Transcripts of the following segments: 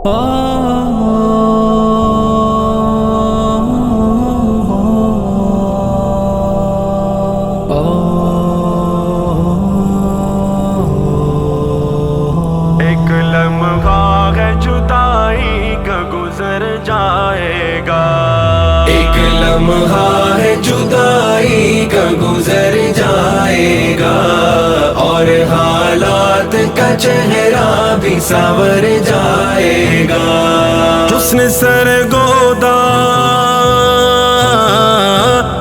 ایک لمحہ ہے جدائی کا گزر جائے گا، ایک لمحہ ہے جدائی کا گزر جائے گا، اور حالات کا چہرہ بھی سنور جائے گا۔ حسن سرگودا،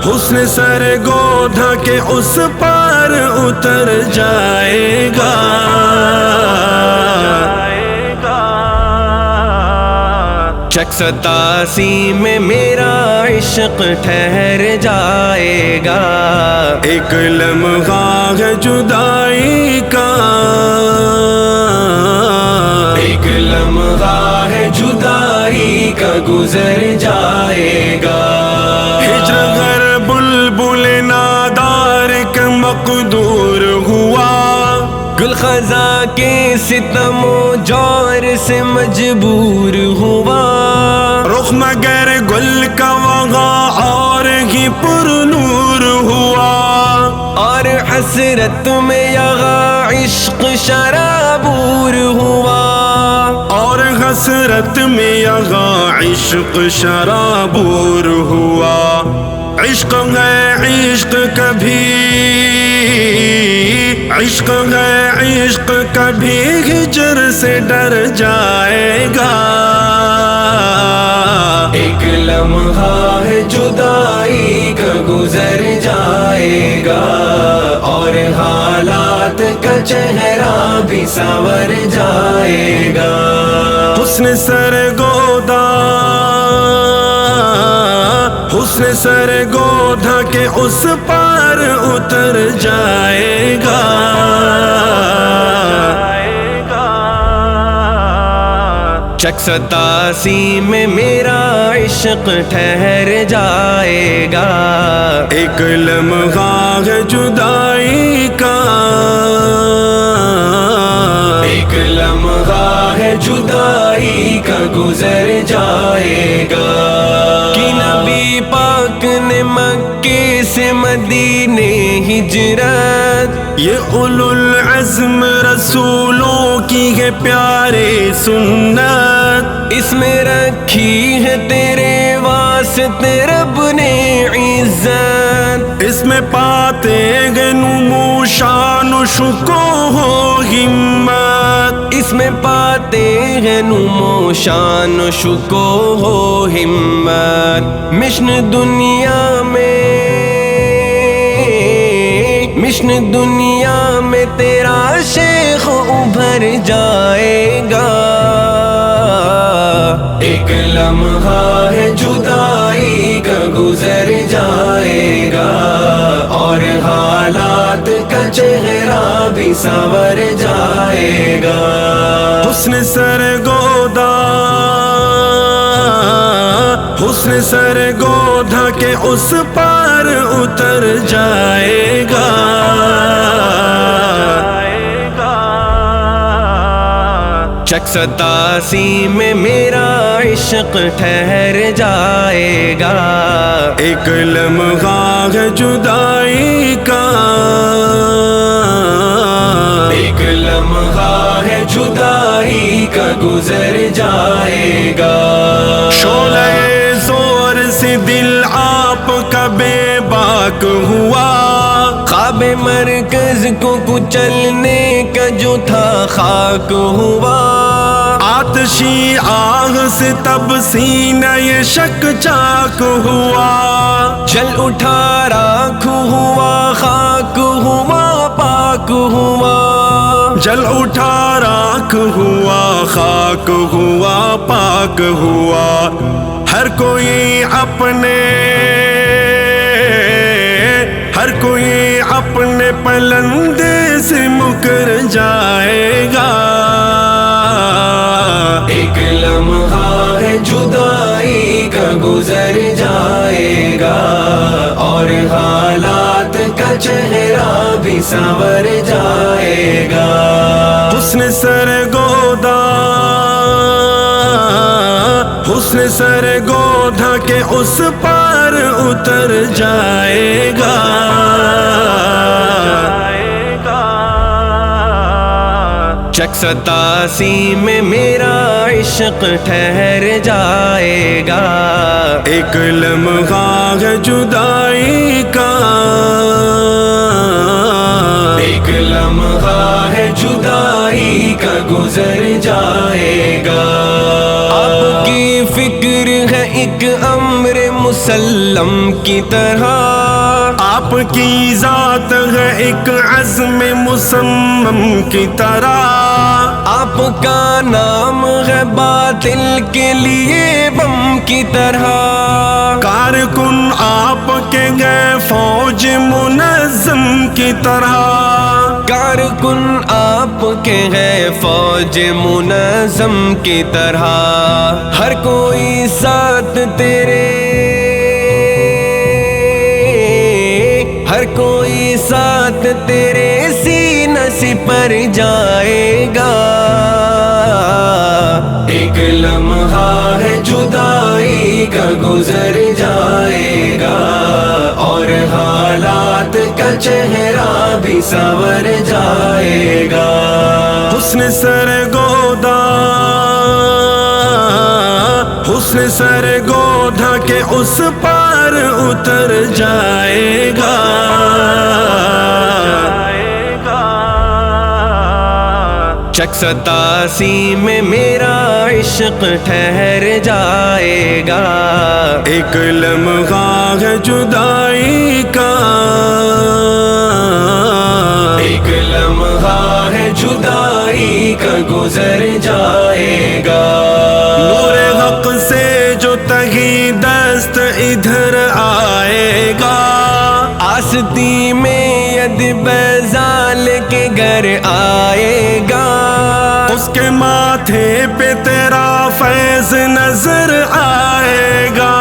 حسن سرگودا کے اس پار اتر جائے گا۔ شک 87 میں میرا عشق ٹھہر جائے گا، ایک لمحہ ہے جدائی کا، ایک لمحہ ہے جدائی کا گزر جائے گا۔ ہجر غر بلبل نادار کا مقدور ہوا، گل خزاں کے ستم و جور سے مجبور ہوا، رخ مگر گل کا وہاں اور ہی پر نور ہوا، اور حسرت میں یہاں عشق شرابور ہوا، اور حسرت میں یہاں عشق شرابور ہوا۔ عشق ہے عشق کبھی، عشق ہے عشق کبھی ہجر سے ڈر جائے گا، ایک لمحہ ہے جدائی کا گزر جائے گا، اور حالات کا چہرہ بھی سنور جائے گا۔ حسن سرگودا، حسن سرگودا کے اس پار اتر جائے گا۔ شک 87 میں میرا عشق ٹھہر جائے گا، ایک لمحہ ہے جدائی کا، ایک لمحہ ہے جدائی کا گزر جائے گا۔ کہ نبی پاک نے مکے سے مدینے ہجرت، یہ اولو العزم رسولوں کی ہے پیارے سنت، اس میں رکھی ہے تیرے واسطے رب نے عزت، اس میں پاتے ہیں نمو شان و شکو ہو ہمت، اس میں پاتے ہیں نمو شان و شکو ہو ہمت۔ مشن دنیا میں، مشن دنیا میں تیرا شیخ ابھر جائے گا، ایک لمحہ ہے جدائی کا گزر جائے گا، اور حالات کا چہرہ بھی سنور جائے گا۔ حسن سرگودا، حسن سرگودا کے اس پار اتر جائے گا۔ شک 87 میں میرا عشق ٹھہر جائے گا، ایک لمحہ ہے جدائی کا، ایک لمحہ ہے جدائی کا گزر جائے گا۔ شعلہ زور سے دل آپ کا بے باک ہوا، خواب مرکز کو کچلنے کا جو تھا خاک ہوا، آتشی آہ سے تب سینہ یہ شک چاک ہوا، جل اٹھا راکھ ہوا، خاک ہوا پاک ہوا، جل اٹھا راکھ ہوا، خاک ہوا پاک ہوا۔ ہر کوئی اپنے، ہر کوئی اپنے پلندے سے مکر جائے گا، ایک لمحہ ہے جدائی کا گزر جائے گا، اور حالات کا چہرہ بھی سنور جائے گا۔ حسن سرگودا، حسن سر گودھا کے اس پار اتر جائے گا، چک 87 میں میرا عشق ٹھہر جائے گا، ایک لمحہ ہے جدائی کا، ایک لمحہ ہے جدائی کا گزر جائے گا، آپ کی فکر ہے ایک امر مسلم کی طرح، آپ کی ذات ہے ایک عزم مصمم کی طرح، آپ کا نام ہے باطل کے لیے بم کی طرح، کارکن آپ کے گئے فوج منظم کی طرح، کارکن آپ کے ہے فوج منظم کی طرح، ہر کوئی ساتھ تیرے، ہر کوئی ساتھ تیرے سینہ سپر جائے گا، ایک لمحہ ہے جدائی کا گزر جائے گا، اور حالات کا چہرہ بھی سنور جائے گا، حسن سر گودھا، حسن سر گودھا کے اس پار اتر جائے گا، چک 87 میں میرا عشق ٹھہر جائے گا، ایک لمحہ ہے جدائی کا، ایک لمحہ ہے جدائی کا گزر جائے گا، نور حق سے جو تہی دست ادھر آئے گا، آستی میں ید بیزال کے گھر آئے گا، اس کے ماتھے پہ تیرا فیض نظر آئے گا،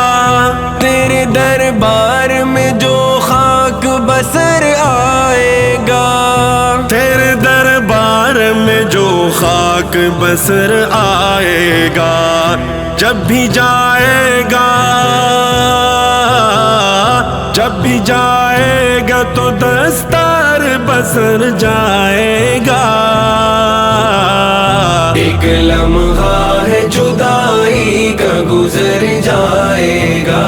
تیرے دربار میں جو خاک بسر آئے گا، تیرے دربار میں جو خاک بسر آئے گا، جب بھی جائے گا، جب بھی جائے گا تو دستار بسر جائے گا، ایک لمحہ ہے جدائی کا گزر جائے گا،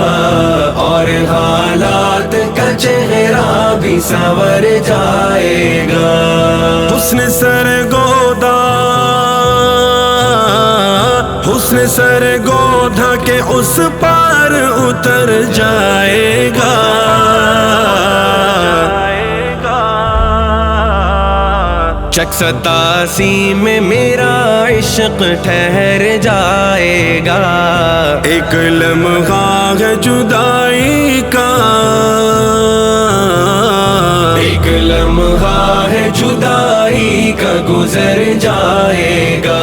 اور حالات کا چہرہ بھی سنور جائے گا، حسن سر گودھا، حسن سر گودھا کے اس پار اتر جائے گا، چک 87 میں میرا عشق ٹھہر جائے گا، ایک لمحہ ہے جدائی کا، ایک لمحہ ہے جدائی کا گزر جائے گا،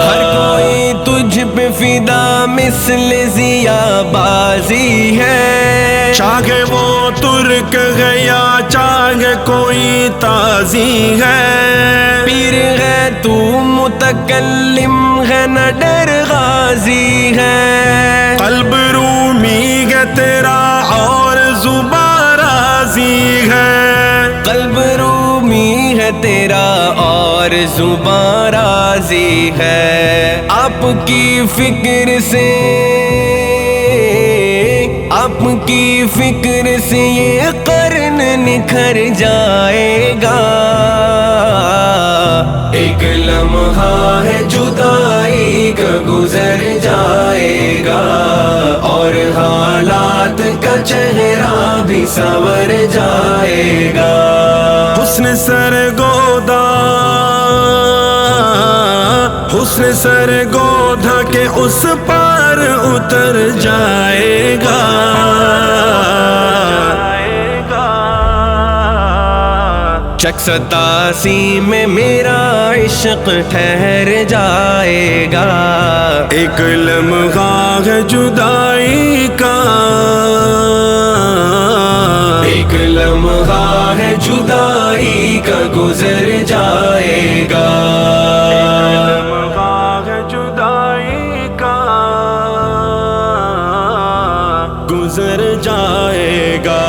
ہر کوئی تجھ پہ فدا مثل ضیا بازی ہے، چاہے وہ ترک ہے یا چاہے کوئی تازی ہے، پیر ہے تو متکلم ہے نہ ڈر غازی ہے، قلب رومی ہے تیرا اور زباں راضی ہے، قلب رومی ہے تیرا اور زباں راضی ہے، آپ کی فکر سے، آپ کی فکر سے یہ قرن نکھر جائے گا، ایک لمحہ ہے جدائی کا گزر جائے گا، اور حالات کا چہرہ بھی سنور جائے گا، حسن سر گودھا، حسن سر گودھا کے اس پار اتر جائے گا، چک 87 میں میرا عشق ٹھہر جائے گا، ایک لمحہ ہے جدائی کا، ایک لمحہ ہے جدائی کا گزر جائے گا، لمحہ ہے جدائی کا۔ گزر جائے گا،